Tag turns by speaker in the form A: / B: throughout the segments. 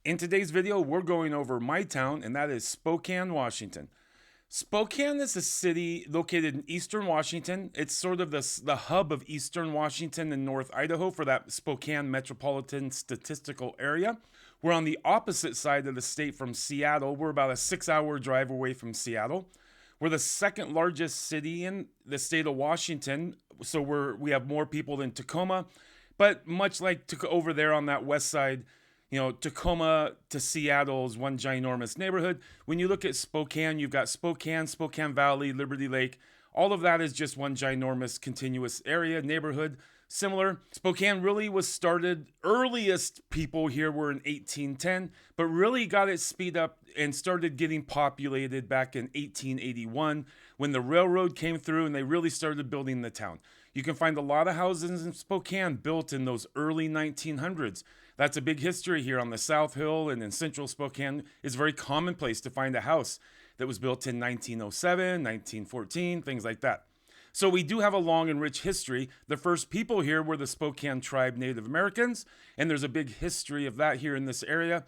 A: In today's video, we're going over my town, and that is Spokane, Washington. Spokane is a city located in eastern Washington. It's sort of the hub of eastern Washington and North Idaho for that Spokane metropolitan statistical area. We're on the opposite side of the state from Seattle. We're about a 6-hour drive away from Seattle. We're the second largest city in the state of Washington, so we have more people than Tacoma. But much like over there on that west side, Tacoma to Seattle is one ginormous neighborhood. When you look at Spokane, you've got Spokane, Spokane Valley, Liberty Lake. All of that is just one ginormous continuous area, neighborhood. Similar. Spokane really was started, earliest people here were in 1810, but really got its speed up and started getting populated back in 1881 when the railroad came through and they really started building the town. You can find a lot of houses in Spokane built in those early 1900s. That's a big history here on the South Hill and in central Spokane. It's very commonplace to find a house that was built in 1907, 1914, things like that. So we do have a long and rich history. The first people here were the Spokane tribe Native Americans, and there's a big history of that here in this area.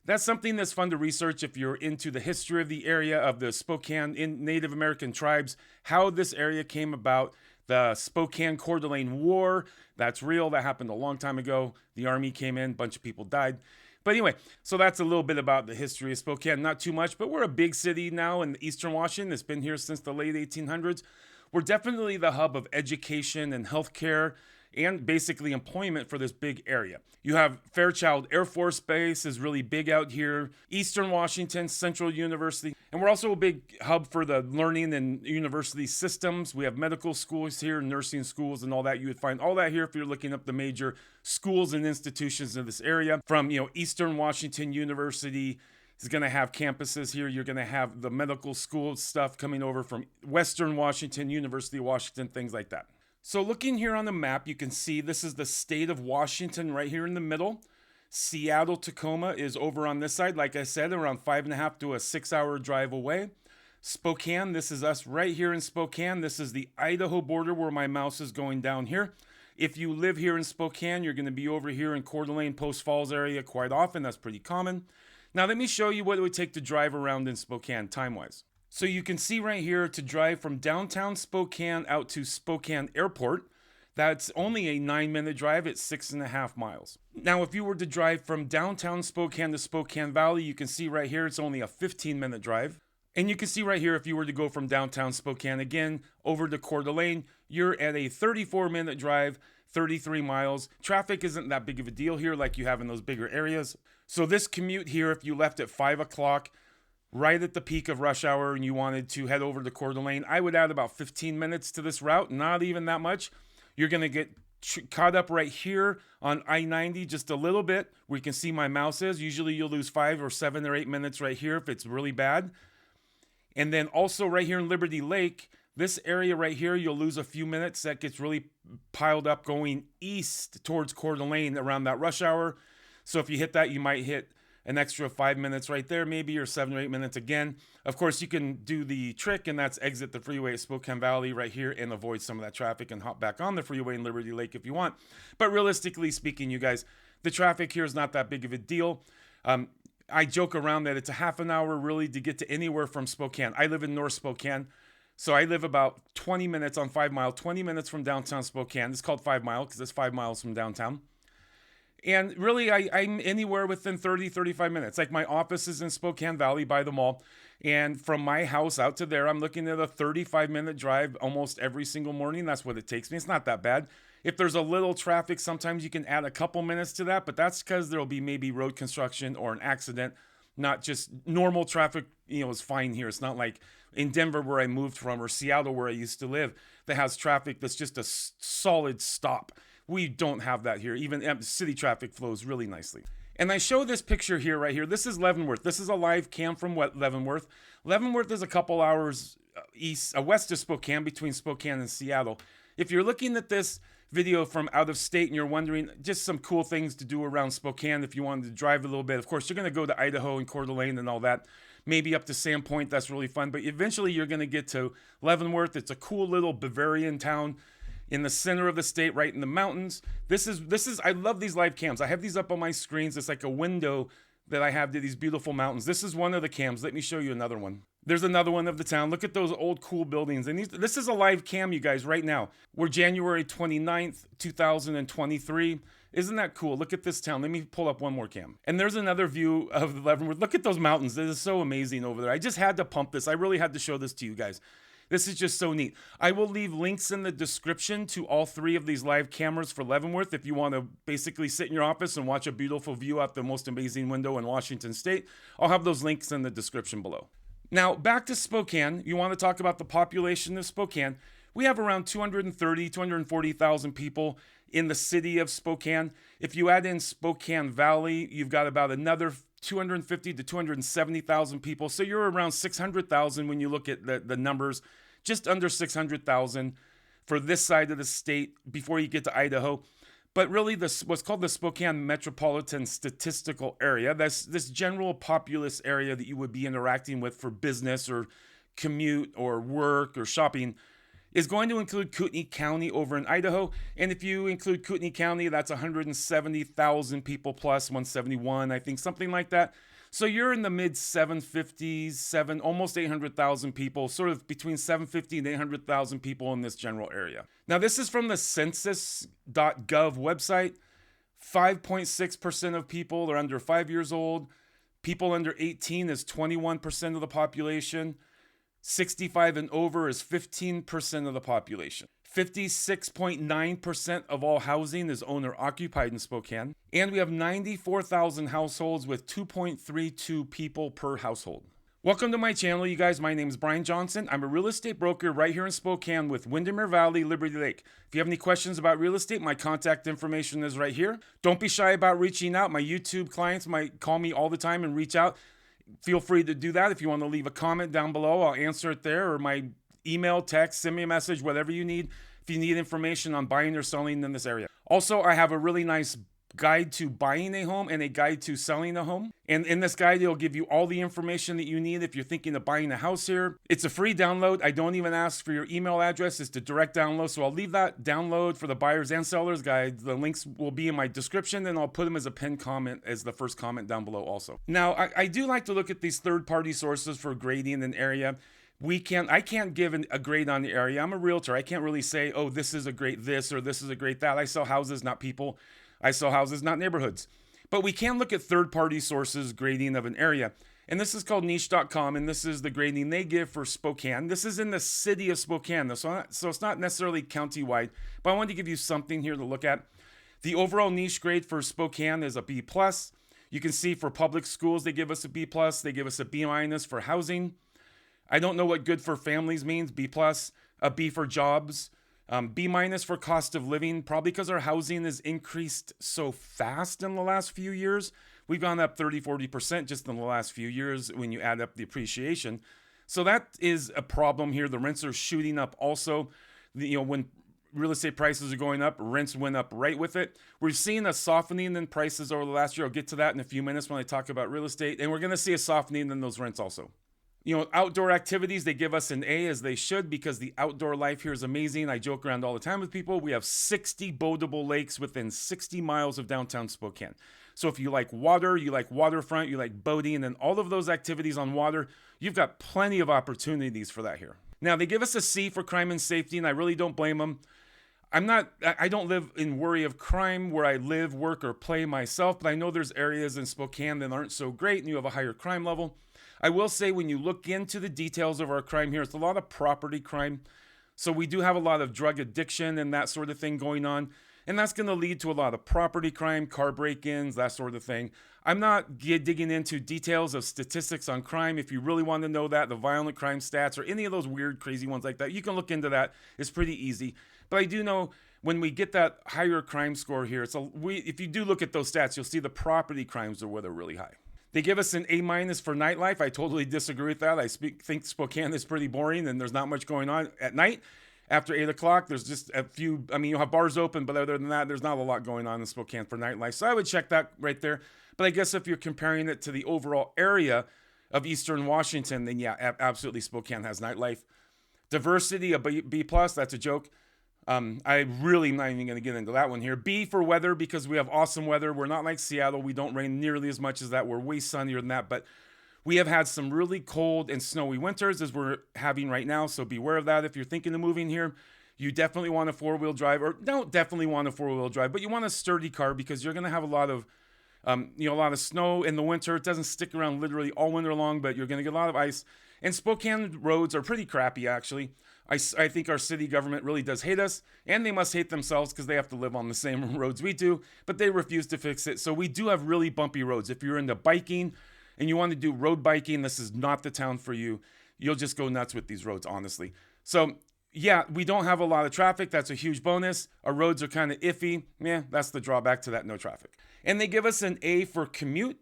A: That's something that's fun to research if you're into the history of the area of the Spokane Native American tribes, how this area came about. The Spokane Coeur d'Alene War, that's real. That happened a long time ago. The army came in, a bunch of people died. But anyway, so that's a little bit about the history of Spokane. Not too much, but we're a big city now in eastern Washington. It's been here since the late 1800s. We're definitely the hub of education and healthcare and basically employment for this big area. You have Fairchild Air Force Base is really big out here, Eastern Washington, Central University, and we're also a big hub for the learning and university systems. We have medical schools here, nursing schools, and all that. You would find all that here if you're looking up the major schools and institutions in this area. From Eastern Washington University is going to have campuses here. You're going to have the medical school stuff coming over from Western Washington, University of Washington, things like that. So looking here on the map, you can see this is the state of Washington right here in the middle. Seattle, Tacoma is over on this side. Like I said, around 5.5 to a 6-hour drive away. Spokane, this is us right here in Spokane. This is the Idaho border where my mouse is going down here. If you live here in Spokane, you're going to be over here in Coeur d'Alene, Post Falls area quite often. That's pretty common. Now let me show you what it would take to drive around in Spokane time-wise. So you can see right here to drive from downtown Spokane out to Spokane Airport, that's only a 9-minute drive. It's 6.5 miles. Now, if you were to drive from downtown Spokane to Spokane Valley, you can see right here, it's only a 15-minute drive. And you can see right here, if you were to go from downtown Spokane again over to Coeur d'Alene, you're at a 34-minute drive, 33 miles. Traffic isn't that big of a deal here like you have in those bigger areas. So this commute here, if you left at 5 o'clock, right at the peak of rush hour and you wanted to head over to Coeur d'Alene, I would add about 15 minutes to this route, not even that much. You're going to get caught up right here on I-90 just a little bit where you can see my mouse is. Usually you'll lose 5 or 7 or 8 minutes right here if it's really bad. And then also right here in Liberty Lake, this area right here, you'll lose a few minutes. That gets really piled up going east towards Coeur d'Alene around that rush hour. So if you hit that, you might hit an extra 5 minutes right there, maybe, or 7 or 8 minutes again. Of course, you can do the trick, and that's exit the freeway at Spokane Valley right here and avoid some of that traffic and hop back on the freeway in Liberty Lake if you want. But realistically speaking, you guys, the traffic here is not that big of a deal. I joke around that it's a half an hour really to get to anywhere from Spokane. I live in North Spokane, so I live about 20 minutes on 5 Mile, 20 minutes from downtown Spokane. It's called 5 Mile because it's 5 miles from downtown. And really, I'm anywhere within 30, 35 minutes. Like my office is in Spokane Valley by the mall. And from my house out to there, I'm looking at a 35-minute drive almost every single morning. That's what it takes me. It's not that bad. If there's a little traffic, sometimes you can add a couple minutes to that. But that's because there'll be maybe road construction or an accident. Not just normal traffic, is fine here. It's not like in Denver where I moved from or Seattle where I used to live that has traffic that's just a solid stop. We don't have that here. Even city traffic flows really nicely. And I show this picture here, right here. This is Leavenworth. This is a live cam from Leavenworth. Leavenworth is a couple hours west of Spokane, between Spokane and Seattle. If you're looking at this video from out of state and you're wondering just some cool things to do around Spokane if you wanted to drive a little bit, of course, you're going to go to Idaho and Coeur d'Alene and all that. Maybe up to Sandpoint. That's really fun. But eventually you're going to get to Leavenworth. It's a cool little Bavarian town in the center of the state, right in the mountains. This is I love these live cams. I have these up on my screens. It's like a window that I have to these beautiful mountains. This is one of the cams. Let me show you another one. There's another one of the town. Look at those old cool buildings. And this is a live cam, you guys, right now. We're January 29th, 2023. Isn't that cool? Look at this town. Let me pull up one more cam. And there's another view of Leavenworth. Look at those mountains. It is so amazing over there. I just had to pump this. I really had to show this to you guys. This is just so neat. I will leave links in the description to all 3 of these live cameras for Leavenworth if you want to basically sit in your office and watch a beautiful view out the most amazing window in Washington State. I'll have those links in the description below. Now, back to Spokane. You want to talk about the population of Spokane. We have around 240,000 people in the city of Spokane. If you add in Spokane Valley, you've got about another 250 to 270,000 people. So you're around 600,000 when you look at the numbers, just under 600,000 for this side of the state before you get to Idaho. But really, what's called the Spokane Metropolitan Statistical Area, that's this general populous area that you would be interacting with for business or commute or work or shopping, is going to include Kootenai County over in Idaho. And if you include Kootenai County, that's 170,000 people plus 171, I think, something like that. So you're in the mid 750s, almost 800,000 people, sort of between 750 and 800,000 people in this general area. Now, this is from the census.gov website. 5.6% of people are under 5 years old. People under 18 is 21% of the population. 65 and over is 15% of the population. 56.9% of all housing is owner-occupied in Spokane. And we have 94,000 households with 2.32 people per household. Welcome to my channel, you guys. My name is Brian Johnson. I'm a real estate broker right here in Spokane with Windermere Valley, Liberty Lake. If you have any questions about real estate, my contact information is right here. Don't be shy about reaching out. My YouTube clients might call me all the time and reach out. Feel free to do that. If you want to leave a comment down below, I'll answer it there, or my email, text, send me a message, whatever you need, if you need information on buying or selling in this area. Also, I have a really nice guide to buying a home and a guide to selling a home. And in this guide, it'll give you all the information that you need if you're thinking of buying a house here. It's a free download. I don't even ask for your email address. It's a direct download. So I'll leave that download for the buyers and sellers guide. The links will be in my description, and I'll put them as a pinned comment as the first comment down below also. Now, I do like to look at these third-party sources for grading an area. I can't give a grade on the area. I'm a realtor. I can't really say, oh, this is a great this or this is a great that. I sell houses, not people. I sell houses, not neighborhoods. But we can look at third-party sources grading of an area. And this is called niche.com, and this is the grading they give for Spokane. This is in the city of Spokane, so it's not necessarily county-wide, but I wanted to give you something here to look at. The overall niche grade for Spokane is a B+. You can see for public schools, they give us a B+. They give us a B- for housing. I don't know what good for families means, B+, a B for jobs. B- for cost of living, probably because our housing has increased so fast in the last few years. We've gone up 30-40% just in the last few years when you add up the appreciation. So that is a problem here. The rents are shooting up also. When real estate prices are going up, rents went up right with it. We're seeing a softening in prices over the last year. I'll get to that in a few minutes when I talk about real estate. And we're going to see a softening in those rents also. Outdoor activities, they give us an A, as they should, because the outdoor life here is amazing. I joke around all the time with people. We have 60 boatable lakes within 60 miles of downtown Spokane. So if you like water, you like waterfront, you like boating, and all of those activities on water, you've got plenty of opportunities for that here. Now, they give us a C for crime and safety, and I really don't blame them. I don't live in worry of crime where I live, work, or play myself, but I know there's areas in Spokane that aren't so great, and you have a higher crime level. I will say, when you look into the details of our crime here, it's a lot of property crime. So we do have a lot of drug addiction and that sort of thing going on. And that's going to lead to a lot of property crime, car break-ins, that sort of thing. I'm not digging into details of statistics on crime. If you really want to know that, the violent crime stats or any of those weird, crazy ones like that, you can look into that. It's pretty easy. But I do know when we get that higher crime score here, if you do look at those stats, you'll see the property crimes are where they're really high. They give us an A- for nightlife. I totally disagree with that. I think Spokane is pretty boring and there's not much going on at night. After 8 o'clock, there's just a few, you'll have bars open, but other than that, there's not a lot going on in Spokane for nightlife. So I would check that right there. But I guess if you're comparing it to the overall area of Eastern Washington, then yeah, absolutely Spokane has nightlife. Diversity, a B+, that's a joke. I really am not even going to get into that one here. B for weather, because we have awesome weather. We're not like Seattle. We don't rain nearly as much as that. We're way sunnier than that, but we have had some really cold and snowy winters as we're having right now. So beware of that. If you're thinking of moving here, you definitely want a four-wheel drive, or don't definitely want a four-wheel drive, but you want a sturdy car because you're going to have a lot of snow in the winter. It doesn't stick around literally all winter long, but you're going to get a lot of ice. And Spokane roads are pretty crappy, actually. I think our city government really does hate us, and they must hate themselves because they have to live on the same roads we do, but they refuse to fix it. So we do have really bumpy roads. If you're into biking and you want to do road biking, this is not the town for you. You'll just go nuts with these roads, honestly. So yeah, we don't have a lot of traffic. That's a huge bonus. Our roads are kind of iffy. Yeah, that's the drawback to that, no traffic. And they give us an A for commute.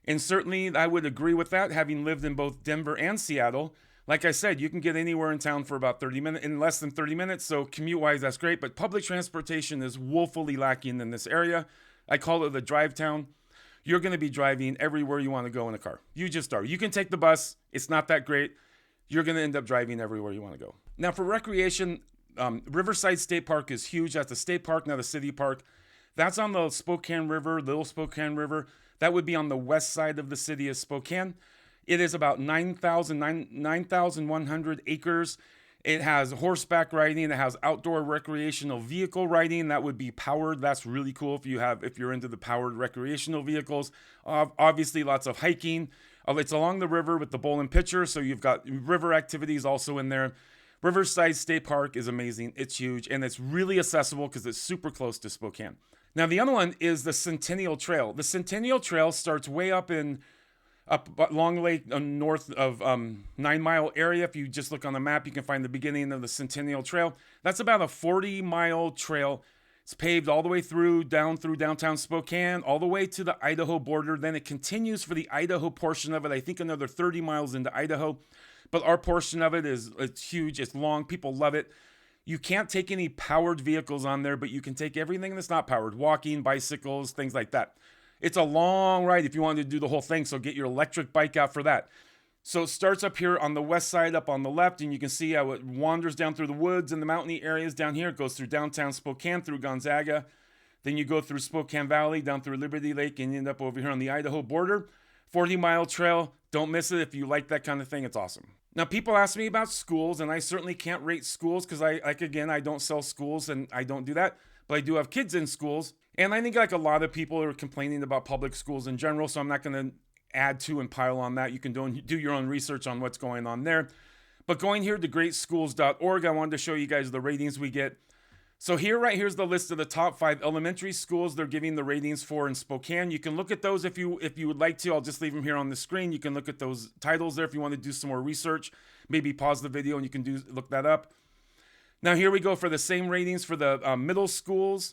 A: And certainly I would agree with that, having lived in both Denver and Seattle. Like I said, you can get anywhere in town for about 30 minutes, in less than 30 minutes. So commute-wise, that's great. But public transportation is woefully lacking in this area. I call it the drive town. You're going to be driving everywhere you want to go in a car. You just are. You can take the bus. It's not that great. You're going to end up driving everywhere you want to go. Now, for recreation, Riverside State Park is huge. That's a state park, not a city park. That's on the Spokane River, Little Spokane River. That would be on the west side of the city of Spokane. It is about 9,100 acres. It has horseback riding. It has outdoor recreational vehicle riding. That would be powered. That's really cool if you're into the powered recreational vehicles. Obviously, lots of hiking. It's along the river with the bowl and pitcher, so you've got river activities also in there. Riverside State Park is amazing. It's huge, and it's really accessible because it's super close to Spokane. Now, the other one is the Centennial Trail. The Centennial Trail starts way up Long Lake, north of 9 Mile area. If you just look on the map, you can find the beginning of the Centennial Trail. That's about a 40-mile trail. It's paved all the way down through downtown Spokane, all the way to the Idaho border. Then it continues for the Idaho portion of it, I think another 30 miles into Idaho. But our portion of it it's huge. It's long. People love it. You can't take any powered vehicles on there, but you can take everything that's not powered. Walking, bicycles, things like that. It's a long ride if you wanted to do the whole thing, so get your electric bike out for that. So it starts up here on the west side, up on the left, and you can see how it wanders down through the woods and the mountainy areas down here. It goes through downtown Spokane, through Gonzaga. Then you go through Spokane Valley, down through Liberty Lake, and you end up over here on the Idaho border. 40-mile trail. Don't miss it. If you like that kind of thing, it's awesome. Now, people ask me about schools, and I certainly can't rate schools because I don't sell schools, and I don't do that. But I do have kids in schools. And I think like a lot of people are complaining about public schools in general, so I'm not going to add to and pile on that. You can do your own research on what's going on there. But going here to greatschools.org, I wanted to show you guys the ratings we get. So here's the list of the top 5 elementary schools they're giving the ratings for in Spokane. You can look at those if you would like to. I'll just leave them here on the screen. You can look at those titles there if you want to do some more research. Maybe pause the video and you can look that up. Now here we go for the same ratings for the middle schools.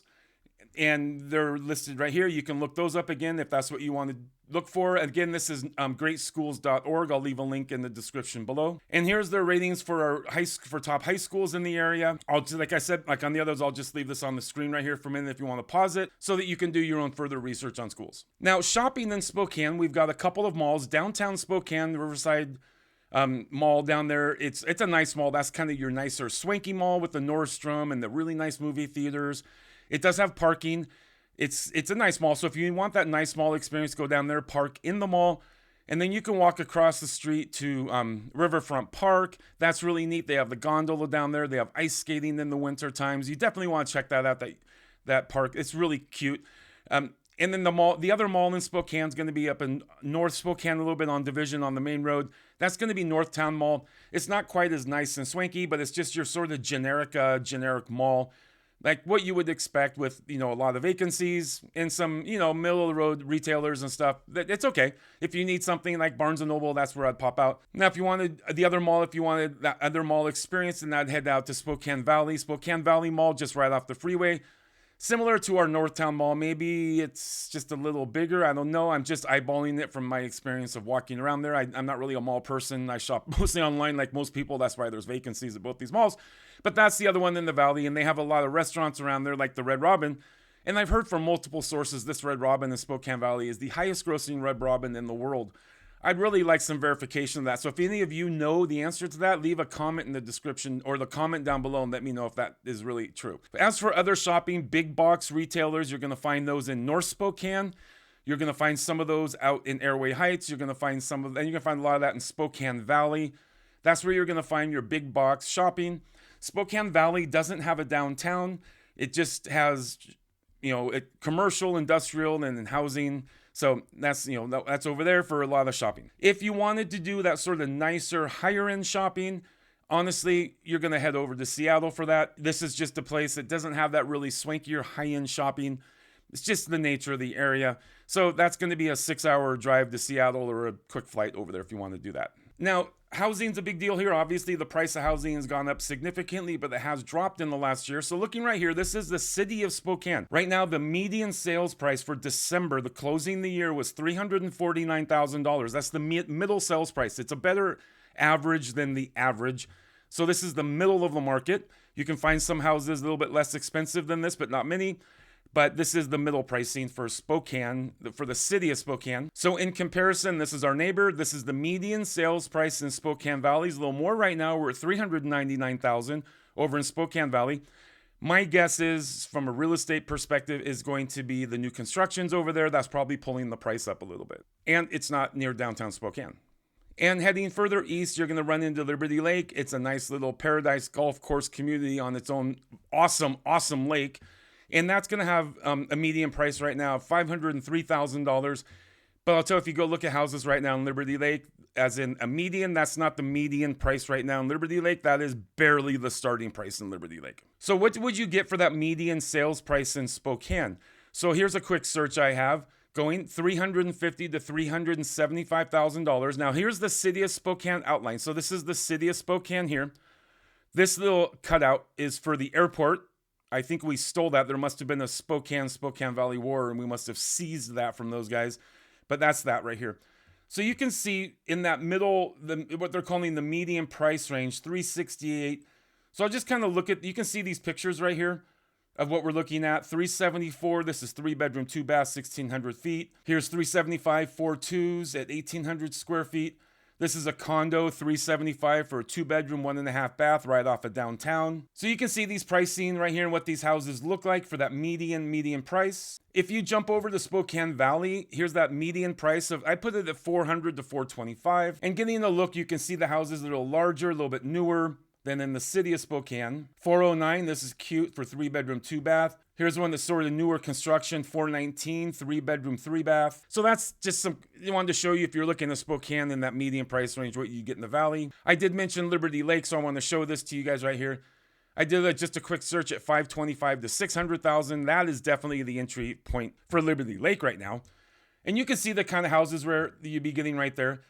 A: And they're listed right here. You can look those up again if that's what you want to look for. Again, this is greatschools.org. I'll leave a link in the description below. And here's their ratings for top high schools in the area. Like I said, like on the others, I'll just leave this on the screen right here for a minute if you want to pause it so that you can do your own further research on schools. Now, shopping in Spokane, we've got a couple of malls. Downtown Spokane, the Riverside mall down there. It's a nice mall. That's kind of your nicer, swanky mall with the Nordstrom and the really nice movie theaters. It does have parking. It's a nice mall. So if you want that nice mall experience, go down there, park in the mall, and then you can walk across the street to Riverfront Park. That's really neat. They have the gondola down there. They have ice skating in the winter times. You definitely want to check that out, that park. It's really cute. And then the other mall in Spokane is going to be up in North Spokane, a little bit on Division on the main road. That's going to be Northtown Mall. It's not quite as nice and swanky, but it's just your sort of generic mall. Like what you would expect with, a lot of vacancies and some, middle of the road retailers and stuff. It's okay. If you need something like Barnes & Noble, that's where I'd pop out. Now, if you wanted the other mall, if you wanted that other mall experience, then I'd head out to Spokane Valley. Spokane Valley Mall, just right off the freeway. Similar to our Northtown Mall. Maybe it's just a little bigger. I don't know. I'm just eyeballing it from my experience of walking around there. I'm not really a mall person. I shop mostly online like most people. That's why there's vacancies at both these malls. But that's the other one in the valley, and they have a lot of restaurants around there like the Red Robin. And I've heard from multiple sources this Red Robin in Spokane Valley is the highest grossing Red Robin in the world. I'd really like some verification of that. So if any of you know the answer to that, leave a comment in the description or the comment down below and let me know if that is really true. As for other shopping, big box retailers, you're going to find those in North Spokane. You're going to find some of those out in Airway Heights. You're going to find some of, and you're going to find a lot of that in Spokane Valley. That's where you're going to find your big box shopping. Spokane Valley doesn't have a downtown. It just has, commercial, industrial, and housing. So that's, that's over there for a lot of shopping. If you wanted to do that sort of nicer, higher end shopping, honestly, you're going to head over to Seattle for that. This is just a place that doesn't have that really swankier high-end shopping. It's just the nature of the area. So that's going to be a 6-hour drive to Seattle or a quick flight over there if you want to do that. Now, housing's a big deal here. Obviously, the price of housing has gone up significantly, but it has dropped in the last year. So looking right here, this is the city of Spokane. Right now, the median sales price for December, the closing the year, was $349,000. That's the middle sales price. It's a better average than the average. So this is the middle of the market. You can find some houses a little bit less expensive than this, but not many. But this is the middle pricing for Spokane, for the city of Spokane. So in comparison, this is our neighbor. This is the median sales price in Spokane Valley. It's a little more right now. We're at $399,000 over in Spokane Valley. My guess is, from a real estate perspective, is going to be the new constructions over there. That's probably pulling the price up a little bit. And it's not near downtown Spokane. And heading further east, you're going to run into Liberty Lake. It's a nice little paradise golf course community on its own awesome lake. And that's going to have a median price right now of $503,000. But I'll tell you, if you go look at houses right now in Liberty Lake, as in a median, that's not the median price right now in Liberty Lake. That is barely the starting price in Liberty Lake. So what would you get for that median sales price in Spokane? So here's a quick search I have going $350,000 to $375,000. Now here's the city of Spokane outline. So this is the city of Spokane here. This little cutout is for the airport. I think we stole that. There must have been a Spokane Valley War, and we must have seized that from those guys. But that's that right here. So you can see in that middle, what they're calling the median price range, $368,000. So I'll just kind of look at, you can see these pictures right here of what we're looking at. $374,000, this is 3-bedroom, 2-bath, 1,600 feet. Here's $375,000, 4 twos at 1,800 square feet. This is a condo, $375,000 for a 2-bedroom, 1.5 bath right off of downtown. So you can see these pricing right here and what these houses look like for that median price. If you jump over to Spokane Valley, here's that median price of, I put it at $400,000 to $425,000. And getting a look, you can see the houses a little larger, a little bit newer than in the city of Spokane. $409,000, this is cute for 3-bedroom, 2-bath. Here's one that's sort of newer construction, $419,000, 3-bedroom, 3-bath. So that's just some, I wanted to show you if you're looking at Spokane in that median price range, what you get in the valley. I did mention Liberty Lake, so I want to show this to you guys right here. I did just a quick search at $525,000 to $600,000. That is definitely the entry point for Liberty Lake right now. And you can see the kind of houses where you'd be getting right there.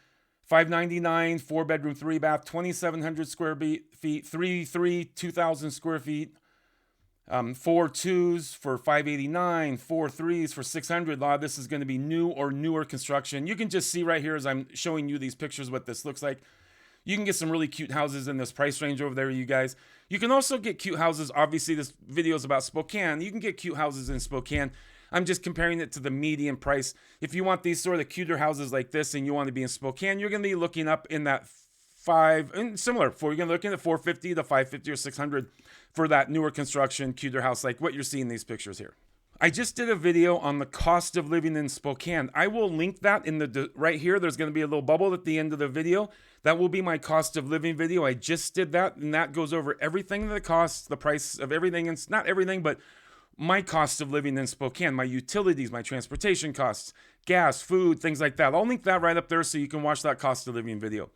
A: $599,000, 4-bedroom, 3-bath, 2,700 square feet, 2,000 square feet. 4 twos for $589,000, 4 threes for $600,000. A lot of this is going to be new or newer construction. You can just see right here as I'm showing you these pictures what this looks like. You can get some really cute houses in this price range over there, you guys. You can also get cute houses. Obviously, this video is about Spokane. You can get cute houses in Spokane. I'm just comparing it to the median price. If you want these sort of cuter houses like this and you want to be in Spokane, you're going to be looking up in that you're going to look at $450,000 to $550,000 or $600,000 for that newer construction, cuter house like what you're seeing in these pictures here. I just did a video on the cost of living in Spokane. I will link that in the right here. There's going to be a little bubble at the end of the video. That will be my cost of living video. I just did that, and that goes over everything that costs, the price of everything, and not everything, but my cost of living in Spokane, my utilities, my transportation costs, gas, food, things like that. I'll link that right up there so you can watch that cost of living video.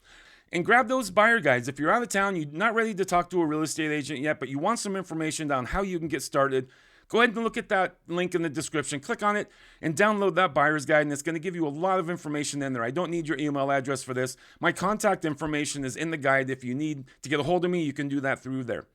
A: And grab those buyer guides. If you're out of town, you're not ready to talk to a real estate agent yet, but you want some information on how you can get started, go ahead and look at that link in the description. Click on it and download that buyer's guide, and it's going to give you a lot of information in there. I don't need your email address for this. My contact information is in the guide. If you need to get a hold of me, you can do that through there.